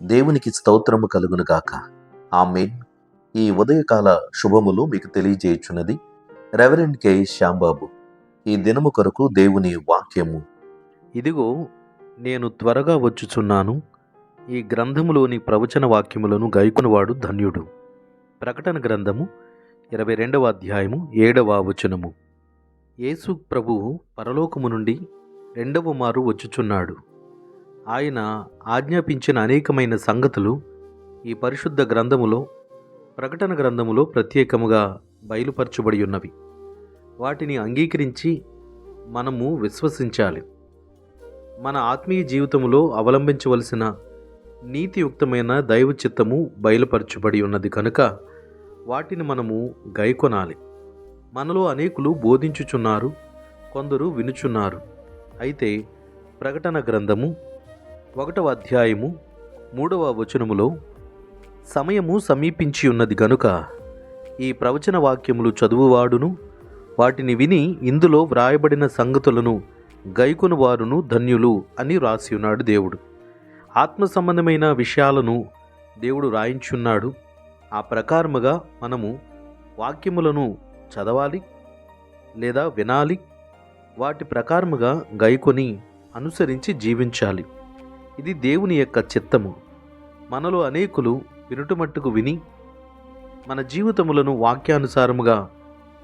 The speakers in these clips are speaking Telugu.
దేవునికి స్తోత్రము కలుగును గాక. ఆమేన్. ఈ ఉదయకాల శుభములు మీకు తెలియజేయుచున్నది రెవరెండ్ కె శ్యాంబాబు. ఈ దినము కొరకు దేవుని వాక్యము. ఇదిగో నేను త్వరగా వచ్చుచున్నాను. ఈ గ్రంథములోని ప్రవచన వాక్యములను గైకొనువాడు ధన్యుడు. ప్రకటన గ్రంథము 22వ అధ్యాయము 7వ వచనము. యేసు ప్రభువు పరలోకము నుండి రెండవ మారు వచ్చుచున్నాడు. ఆయన ఆజ్ఞాపించిన అనేకమైన సంగతులు ఈ పరిశుద్ధ గ్రంథములో, ప్రకటన గ్రంథములో ప్రత్యేకముగా బయలుపరచబడి ఉన్నవి. వాటిని అంగీకరించి మనము విశ్వసించాలి. మన ఆత్మీయ జీవితములో అవలంబించవలసిన నీతియుక్తమైన దైవ చిత్తము బయలుపరచబడి ఉన్నది కనుక వాటిని మనము గైకొనాలి. మనలో అనేకులు బోధించుచున్నారు, కొందరు వినుచున్నారు. అయితే ప్రకటన గ్రంథము 1వ అధ్యాయము 3వ వచనములో సమయము సమీపించి ఉన్నది గనుక ఈ ప్రవచన వాక్యములు చదువువాడును వాటిని విని ఇందులో వ్రాయబడిన సంగతులను గైకొను వారును ధన్యులు అని రాసి ఉన్నాడు దేవుడు. ఆత్మ సంబంధమైన విషయాలను దేవుడు రాయించున్నాడు. ఆ ప్రకారముగా మనము వాక్యములను చదవాలి లేదా వినాలి. వాటి ప్రకారముగా గైకొని అనుసరించి జీవించాలి. ఇది దేవుని యొక్క చిత్తము. మనలో అనేకులు వినుటమట్టుకు విని మన జీవితములను వాక్యానుసారముగా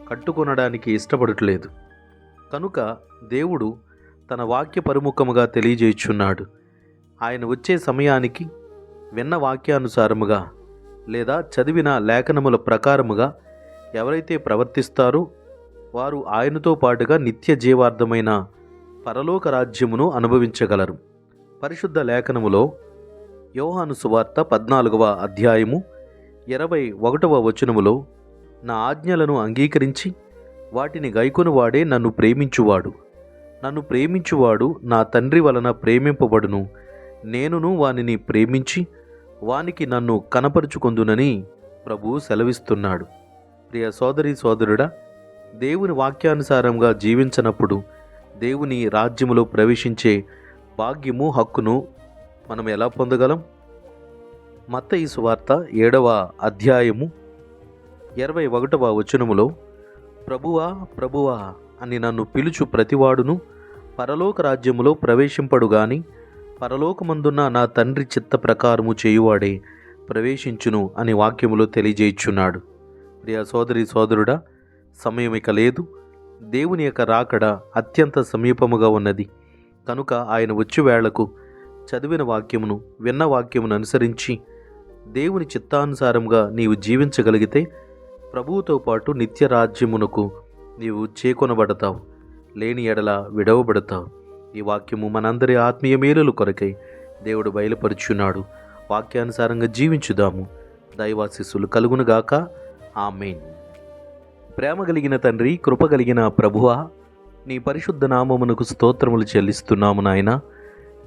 కట్టుకొనడానికి ఇష్టపడట్లేదు. కనుక దేవుడు తన వాక్య పరిముఖముగా తెలియజేయుచున్నాడు. ఆయన వచ్చే సమయానికి విన్న వాక్యానుసారముగా లేదా చదివిన లేఖనముల ప్రకారముగా ఎవరైతే ప్రవర్తిస్తారో వారు ఆయనతో పాటుగా నిత్య జీవార్థమైన పరలోక రాజ్యమును అనుభవించగలరు. పరిశుద్ధ లేఖనములో యోహాను సువార్త 14వ అధ్యాయము 21వ వచనములో నా ఆజ్ఞలను అంగీకరించి వాటిని గైకొనువాడే నన్ను ప్రేమించువాడు. నన్ను ప్రేమించువాడు నా తండ్రి వలన ప్రేమింపబడును. నేనును వానిని ప్రేమించి వానికి నన్ను కనపరుచుకొందునని ప్రభువు సెలవిస్తున్నాడు. ప్రియ సోదరి సోదరుడా, దేవుని వాక్యానుసారంగా జీవించనప్పుడు దేవుని రాజ్యములో ప్రవేశించే భాగ్యము, హక్కును మనం ఎలా పొందగలం? మత్తయి సువార్త 7వ అధ్యాయము 21వ వచనములో ప్రభువా ప్రభువా అని నన్ను పిలుచు ప్రతివాడును పరలోక రాజ్యములో ప్రవేశింపడు గాని పరలోకమందున్న నా తండ్రి చిత్త ప్రకారము చేయువాడే ప్రవేశించును అని వాక్యములో తెలియజేయుచున్నాడు. ప్రియ సోదరి సోదరుడా, సమయం ఇక లేదు. దేవుని యొక్క రాకడ అత్యంత సమీపముగా ఉన్నది. కనుక ఆయన వచ్చి వేళకు చదివిన వాక్యమును, విన్న వాక్యమును అనుసరించి దేవుని చిత్తానుసారంగా నీవు జీవించగలిగితే ప్రభువుతో పాటు నిత్య రాజ్యమునకు నీవు చేకొనబడతావు. లేని ఎడల విడవబడతావు. ఈ వాక్యము మనందరి ఆత్మీయ మేలుల కొరకై దేవుడు బయలుపరుచున్నాడు. వాక్యానుసారంగా జీవించుదాము. దైవాశీస్సులు కలుగునుగాక. ఆమేన్. ప్రేమ కలిగిన తండ్రి, కృప కలిగిన ప్రభువా, నీ పరిశుద్ధ నామమునకు స్తోత్రములు చెల్లిస్తున్నాము నాయన.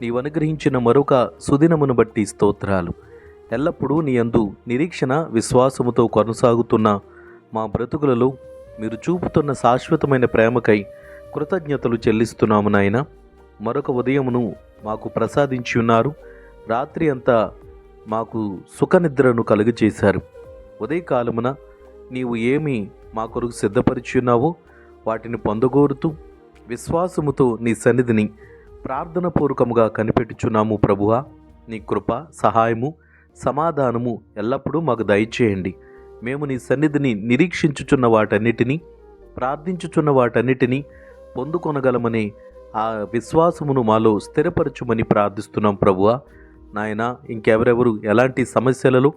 నీవు అనుగ్రహించిన మరొక సుదినమును బట్టి స్తోత్రాలు. ఎల్లప్పుడూ నీ యందు నిరీక్షణ విశ్వాసముతో కొనసాగుతున్న మా బ్రతుకులలో మీరు చూపుతున్న శాశ్వతమైన ప్రేమకై కృతజ్ఞతలు చెల్లిస్తున్నాము నాయన. మరొక ఉదయమును మాకు ప్రసాదించి ఉన్నారు. రాత్రి అంతా మాకు సుఖనిద్రను కలుగచేశారు. ఉదయకాలమున నీవు ఏమి మా కొరకు సిద్ధపరిచి ఉన్నావో వాటిని పొందగోరుతూ విశ్వాసముతో నీ సన్నిధిని ప్రార్థనపూర్వకముగా కనిపెట్టుచున్నాము ప్రభువా. నీ కృప, సహాయము, సమాధానము ఎల్లప్పుడూ మాకు దయచేయండి. మేము నీ సన్నిధిని నిరీక్షించుచున్న వాటన్నిటినీ, ప్రార్థించుచున్న వాటన్నిటినీ పొందుకొనగలమనే ఆ విశ్వాసమును మాలో స్థిరపరచుమని ప్రార్థిస్తున్నాం ప్రభువా. నాయన, ఇంకెవరెవరు ఎలాంటి సమస్యలలో,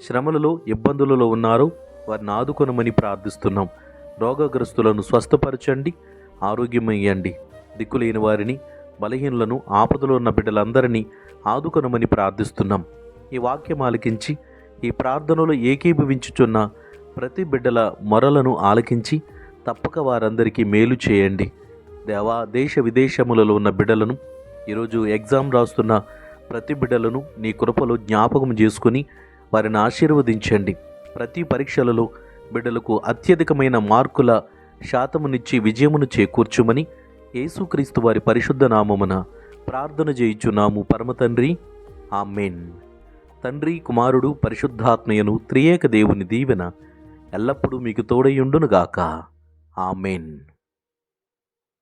శ్రమలలో, ఇబ్బందులలో ఉన్నారో వారిని ఆదుకొనమని ప్రార్థిస్తున్నాం. రోగగ్రస్తులను స్వస్థపరచండి, ఆరోగ్యమయ్యండి. దిక్కులేని వారిని, బలహీనులను, ఆపదలో ఉన్న బిడ్డలందరినీ ఆదుకొనమని ప్రార్థిస్తున్నాం. ఈ వాక్యం ఆలకించి ఈ ప్రార్థనలో ఏకీభవించుచున్న ప్రతి బిడ్డల మొరలను ఆలకించి తప్పక వారందరికీ మేలు చేయండి. దేవా, దేశ విదేశములలో ఉన్న బిడ్డలను, ఈరోజు ఎగ్జామ్ రాస్తున్న ప్రతి బిడ్డలను నీ కృపలో జ్ఞాపకం చేసుకుని వారిని ఆశీర్వదించండి. ప్రతి పరీక్షలలో బిడ్డలకు అత్యధికమైన మార్కుల శాతమునిచ్చి విజయమును చేకూర్చుమని యేసుక్రీస్తు వారి పరిశుద్ధ నామమున ప్రార్థన చేయుచున్నాము పరమ తండ్రి. ఆమేన్. తండ్రి, కుమారుడు, పరిశుద్ధాత్మయను త్రియేక దేవుని దీవెన ఎల్లప్పుడూ మీకు తోడయుండునుగాక. ఆమేన్.